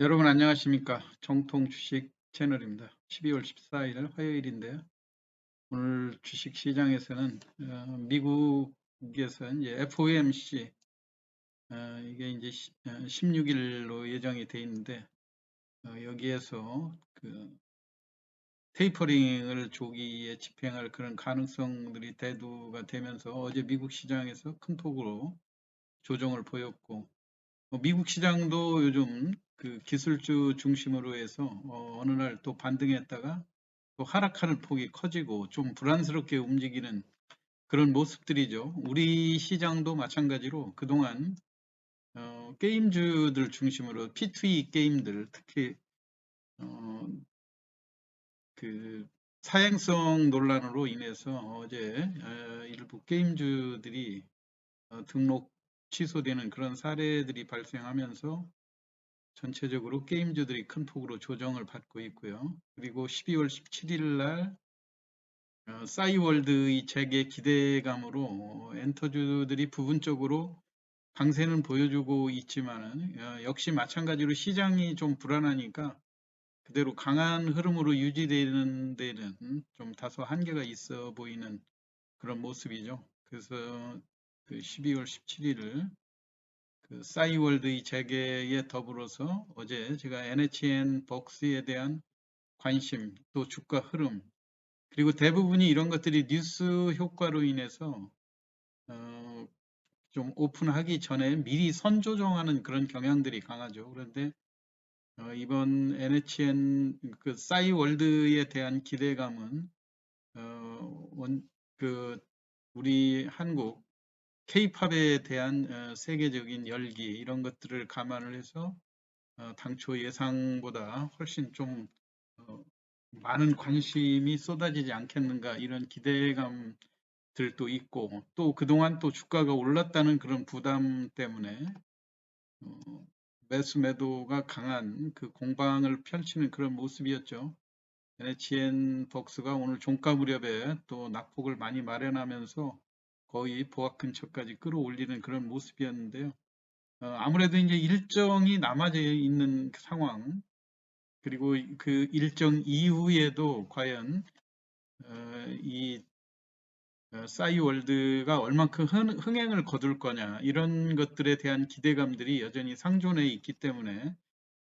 여러분 안녕하십니까? 정통 주식 채널입니다. 12월 14일 화요일인데요. 오늘 주식 시장에서는 미국에서 이제 FOMC 이게 이제 16일로 예정이 돼 있는데 여기에서 그 테이퍼링을 조기에 집행할 그런 가능성들이 대두가 되면서 어제 미국 시장에서 큰 폭으로 조정을 보였고 미국 시장도 요즘 그 기술주 중심으로 해서 어느 날 또 반등했다가 또 하락하는 폭이 커지고 좀 불안스럽게 움직이는 그런 모습들이죠. 우리 시장도 마찬가지로 그동안 게임주들 중심으로 P2E 게임들 특히 어, 그 사행성 논란으로 인해서 어제 일부 게임주들이 등록 취소되는 그런 사례들이 발생하면서 전체적으로 게임주들이 큰 폭으로 조정을 받고 있고요. 그리고 12월 17일 날 싸이월드의 재개 기대감으로 엔터주들이 부분적으로 강세는 보여주고 있지만은 역시 마찬가지로 시장이 좀 불안하니까 그대로 강한 흐름으로 유지되는 데는 좀 다소 한계가 있어 보이는 그런 모습이죠. 그래서 그 12월 17일을 그 싸이월드의 재개에 더불어서 어제 제가 NHN 벅스에 대한 관심, 또 주가 흐름, 그리고 대부분이 이런 것들이 뉴스 효과로 인해서 어, 좀 오픈하기 전에 미리 선조정하는 그런 경향들이 강하죠. 그런데 이번 NHN 그 싸이월드에 대한 기대감은 그 우리 한국 K-팝에 대한 세계적인 열기 이런 것들을 감안을 해서 당초 예상보다 훨씬 좀 어, 많은 관심이 쏟아지지 않겠는가 이런 기대감들도 있고 또 그동안 또 주가가 올랐다는 그런 부담 때문에 어, 매수 매도가 강한 그 공방을 펼치는 그런 모습이었죠. NHN 벅스가 오늘 종가 무렵에 또 낙폭을 많이 마련하면서 거의 보합 근처까지 끌어올리는 그런 모습이었는데요. 아무래도 이제 일정이 남아져 있는 상황, 그리고 그 일정 이후에도 과연 이 싸이월드가 얼만큼 흥행을 거둘 거냐 이런 것들에 대한 기대감들이 여전히 상존해 있기 때문에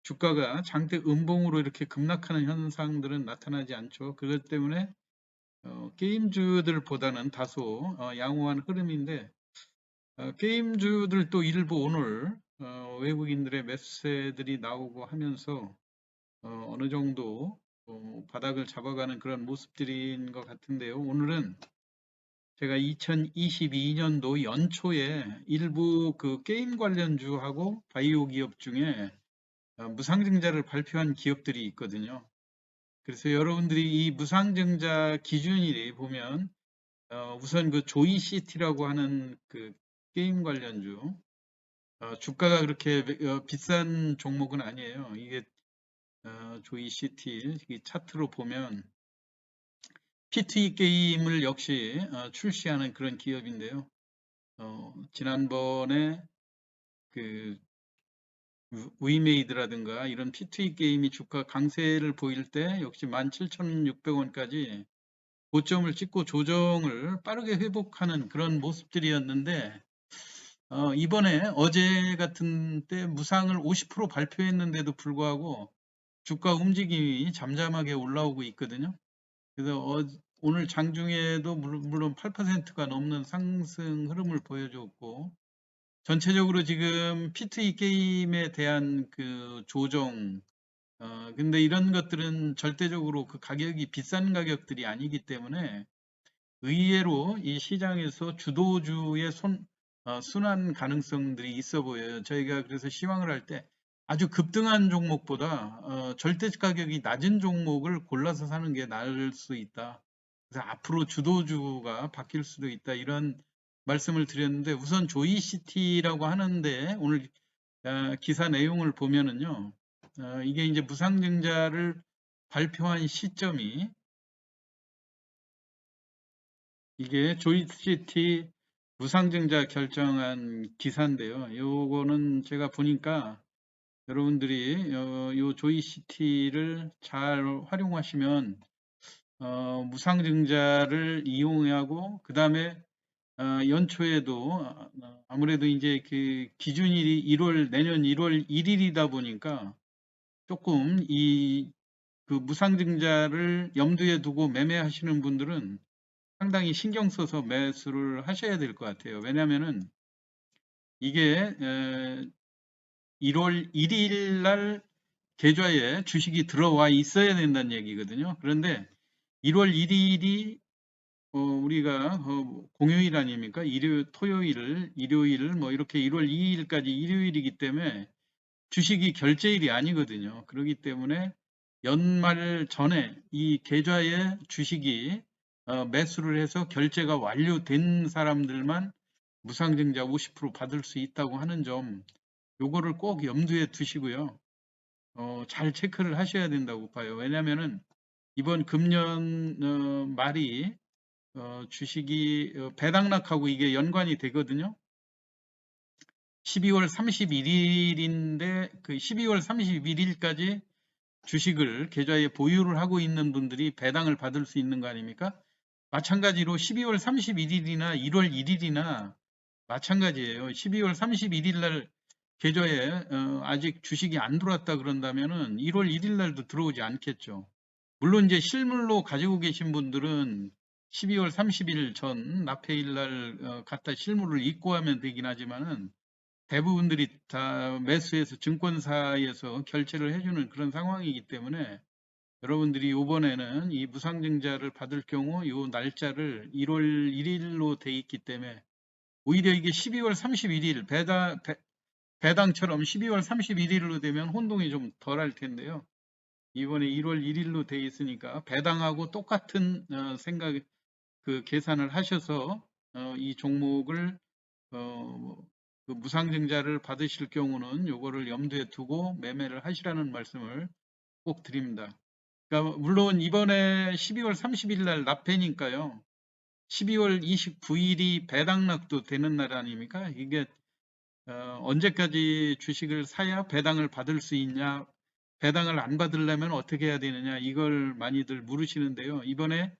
주가가 장대 음봉으로 이렇게 급락하는 현상들은 나타나지 않죠. 그것 때문에 게임주들보다는 다소 양호한 흐름인데 게임주들도 일부 오늘 외국인들의 매수세들이 나오고 하면서 어느 정도 바닥을 잡아가는 그런 모습들인 것 같은데요. 오늘은 제가 2022년도 연초에 일부 그 게임 관련주하고 바이오 기업 중에 무상증자를 발표한 기업들이 있거든요. 그래서 여러분들이 이 무상증자 기준이 보면 우선 그 조이시티라고 하는 그 게임 관련주 주가가 그렇게 비싼 종목은 아니에요. 이게 조이시티 이 차트로 보면 P2E 게임을 역시 출시하는 그런 기업인데요. 지난번에 그 위메이드라든가 이런 P2E 게임이 주가 강세를 보일 때 역시 17,600원까지 고점을 찍고 조정을 빠르게 회복하는 그런 모습들이었는데 이번에 어제 같은 때 무상을 50% 발표했는데도 불구하고 주가 움직임이 잠잠하게 올라오고 있거든요. 그래서 오늘 장중에도 물론 8%가 넘는 상승 흐름을 보여줬고 전체적으로 지금 P2E 게임에 대한 그 조정 근데 이런 것들은 절대적으로 그 가격이 비싼 가격들이 아니기 때문에 의외로 이 시장에서 주도주의 순환 가능성들이 있어 보여요. 저희가 그래서 시황을 할 때 아주 급등한 종목보다 절대 가격이 낮은 종목을 골라서 사는 게 나을 수 있다. 그래서 앞으로 주도주가 바뀔 수도 있다. 이런 말씀을 드렸는데 우선 조이시티라고 하는데 오늘 기사 내용을 보면은요. 이게 이제 무상증자를 발표한 시점이 이게 조이시티 무상증자 결정한 기사인데요. 요거는 제가 보니까 여러분들이 요 조이시티를 잘 활용하시면 무상증자를 이용하고 그다음에 연초에도 아무래도 이제 그 기준일이 내년 1월 1일이다 보니까 조금 이 그 무상증자를 염두에 두고 매매하시는 분들은 상당히 신경 써서 매수를 하셔야 될 것 같아요. 왜냐면은 이게 1월 1일 날 계좌에 주식이 들어와 있어야 된다는 얘기거든요. 그런데 1월 1일이 우리가 공휴일 아닙니까? 일요일 뭐 이렇게 1월 2일까지 일요일이기 때문에 주식이 결제일이 아니거든요. 그렇기 때문에 연말 전에 이 계좌에 주식이 매수를 해서 결제가 완료된 사람들만 무상증자 50% 받을 수 있다고 하는 점, 요거를 꼭 염두에 두시고요. 잘 체크를 하셔야 된다고 봐요. 왜냐면은 이번 금년 말이 주식이 배당락하고 이게 연관이 되거든요. 12월 31일인데 그 12월 31일까지 주식을 계좌에 보유를 하고 있는 분들이 배당을 받을 수 있는 거 아닙니까? 마찬가지로 12월 31일이나 1월 1일이나 마찬가지예요. 12월 31일 날 계좌에 아직 주식이 안 들어왔다 그런다면은 1월 1일 날도 들어오지 않겠죠. 물론 이제 실물로 가지고 계신 분들은 12월 30일 전 납회일 날 갖다 실물을 입고하면 되긴 하지만은 대부분들이 다 매수해서 증권사에서 결제를 해주는 그런 상황이기 때문에 여러분들이 이번에는 이 무상증자를 받을 경우 이 날짜를 1월 1일로 돼 있기 때문에 오히려 이게 12월 31일 배당처럼 12월 31일로 되면 혼동이 좀 덜할 텐데요. 이번에 1월 1일로 돼 있으니까 배당하고 똑같은 생각 그 계산을 하셔서 이 종목을 그 무상증자를 받으실 경우는 요거를 염두에 두고 매매를 하시라는 말씀을 꼭 드립니다. 그러니까 물론 이번에 12월 30일 날 납회니까요. 12월 29일이 배당락도 되는 날 아닙니까? 이게 언제까지 주식을 사야 배당을 받을 수 있냐, 배당을 안 받으려면 어떻게 해야 되느냐, 이걸 많이들 물으시는데요. 이번에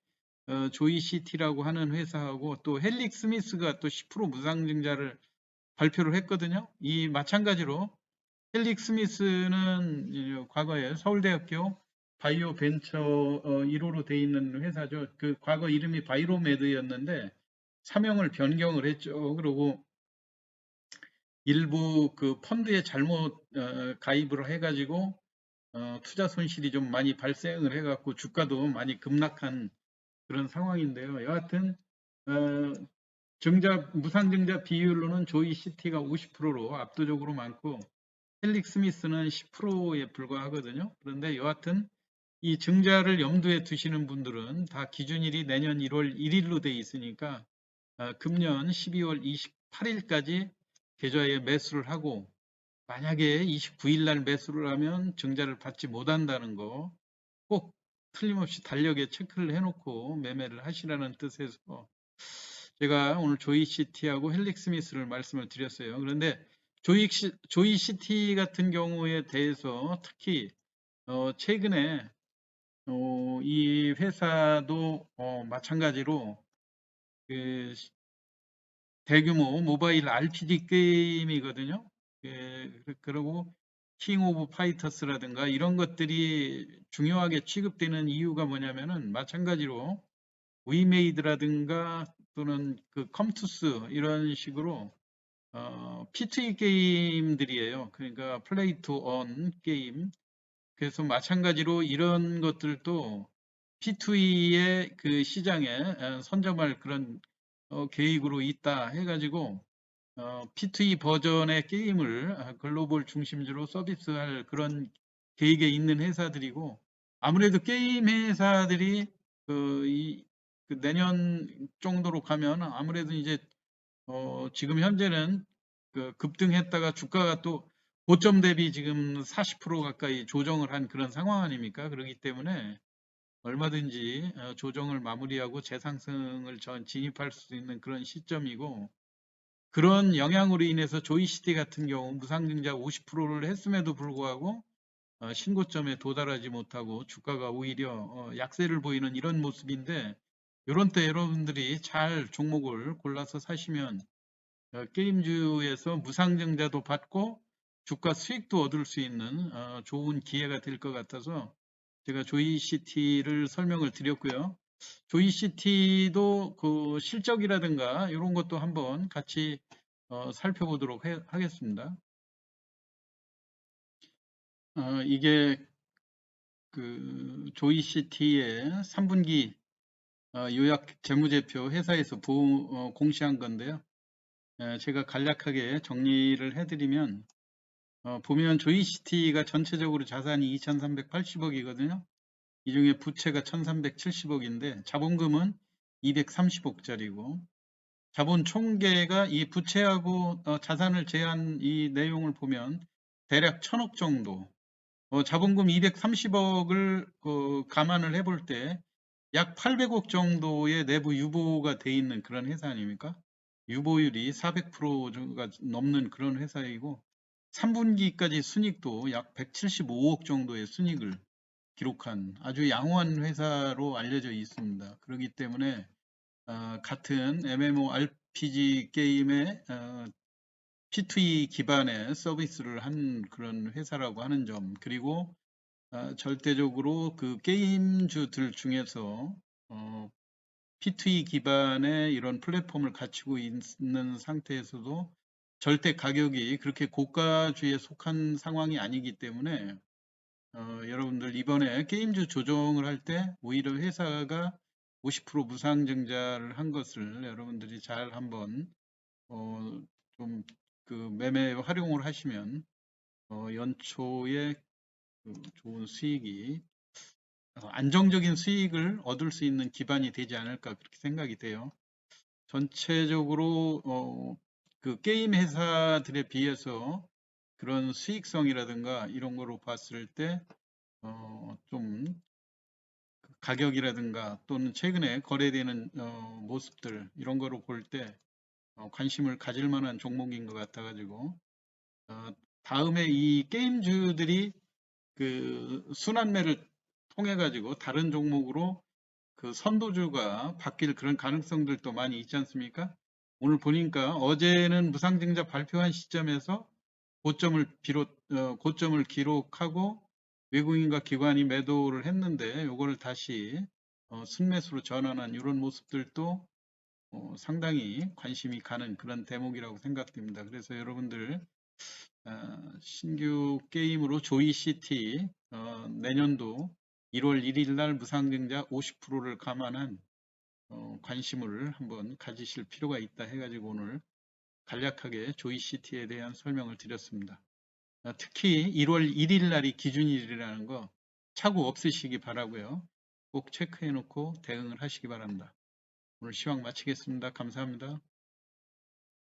조이시티라고 하는 회사하고 또 헬릭 스미스가 또 10% 무상증자를 발표를 했거든요. 이 마찬가지로 헬릭 스미스는 과거에 서울대학교 바이오 벤처 1호로 돼 있는 회사죠. 그 과거 이름이 바이로메드였는데 사명을 변경을 했죠. 그리고 일부 그 펀드에 잘못 가입을 해가지고 투자 손실이 좀 많이 발생을 해갖고 주가도 많이 급락한 그런 상황인데요. 여하튼 어, 무상증자 비율로는 조이시티가 50%로 압도적으로 많고 헬릭 스미스는 10%에 불과하거든요. 그런데 여하튼 이 증자를 염두에 두시는 분들은 다 기준일이 내년 1월 1일로 돼 있으니까 금년 12월 28일까지 계좌에 매수를 하고 만약에 29일 날 매수를 하면 증자를 받지 못한다는 거 꼭 틀림없이 달력에 체크를 해놓고 매매를 하시라는 뜻에서 제가 오늘 조이시티하고 헬릭 스미스를 말씀을 드렸어요. 그런데 조이시티 같은 경우에 대해서 특히 최근에 이 회사도 마찬가지로 그 대규모 모바일 RPG 게임이거든요. 그리고 킹 오브 파이터스라든가 이런 것들이 중요하게 취급되는 이유가 뭐냐면은 마찬가지로 위메이드라든가 또는 그 컴투스 이런 식으로 P2E 게임들이에요. 그러니까 플레이 투 원 게임. 그래서 마찬가지로 이런 것들도 P2E의 그 시장에 선점할 그런 계획으로 있다 해가지고 P2E 버전의 게임을 글로벌 중심주로 서비스할 그런 계획에 있는 회사들이고 아무래도 게임 회사들이 그 내년 정도로 가면 아무래도 이제 지금 현재는 그 급등했다가 주가가 또 고점 대비 지금 40% 가까이 조정을 한 그런 상황 아닙니까? 그렇기 때문에 얼마든지 조정을 마무리하고 재상승을 진입할 수 있는 그런 시점이고 그런 영향으로 인해서 조이시티 같은 경우 무상증자 50%를 했음에도 불구하고 신고점에 도달하지 못하고 주가가 오히려 약세를 보이는 이런 모습인데, 이런 때 여러분들이 잘 종목을 골라서 사시면 게임주에서 무상증자도 받고 주가 수익도 얻을 수 있는 좋은 기회가 될 것 같아서 제가 조이시티를 설명을 드렸고요. 조이시티도 그 실적이라든가 이런 것도 한번 같이 살펴보도록 하겠습니다. 이게 그 조이시티의 3분기 요약 재무제표 회사에서 공시한 건데요. 제가 간략하게 정리를 해드리면 보면 조이시티가 전체적으로 자산이 2,380억이거든요. 이 중에 부채가 1,370억인데 자본금은 230억짜리고, 자본 총계가 이 부채하고 자산을 제한 이 내용을 보면 대략 1,000억 정도, 자본금 230억을 감안을 해볼 때 약 800억 정도의 내부 유보가 돼 있는 그런 회사 아닙니까? 유보율이 400%가 넘는 그런 회사이고, 3분기까지 순이익도 약 175억 정도의 순이익을 기록한 아주 양호한 회사로 알려져 있습니다. 그렇기 때문에 같은 MMORPG 게임의 P2E 기반의 서비스를 한 그런 회사라고 하는 점, 그리고 절대적으로 그 게임주들 중에서 P2E 기반의 이런 플랫폼을 갖추고 있는 상태에서도 절대 가격이 그렇게 고가주에 속한 상황이 아니기 때문에 여러분들 이번에 게임주 조정을 할 때 오히려 회사가 50% 무상증자를 한 것을 여러분들이 잘 한번 좀 그 매매 활용을 하시면 연초에 그 좋은 수익이 안정적인 수익을 얻을 수 있는 기반이 되지 않을까 그렇게 생각이 돼요. 전체적으로 그 게임 회사들에 비해서 그런 수익성이라든가 이런 거로 봤을 때 좀 가격이라든가 또는 최근에 거래되는 모습들 이런 거로 볼 때 관심을 가질 만한 종목인 것 같아가지고 다음에 이 게임주들이 그 순환매를 통해 가지고 다른 종목으로 그 선도주가 바뀔 그런 가능성들도 많이 있지 않습니까? 오늘 보니까 어제는 무상증자 발표한 시점에서 고점을 기록하고 외국인과 기관이 매도를 했는데 이거를 다시 순매수로 전환한 이런 모습들도 상당히 관심이 가는 그런 대목이라고 생각됩니다. 그래서 여러분들 신규 게임으로 조이시티 내년도 1월 1일 날 무상증자 50%를 감안한 관심을 한번 가지실 필요가 있다 해가지고 오늘 간략하게 조이시티에 대한 설명을 드렸습니다. 특히 1월 1일 날이 기준일이라는 거 착오 없으시기 바라고요. 꼭 체크해 놓고 대응을 하시기 바랍니다. 오늘 시황 마치겠습니다. 감사합니다.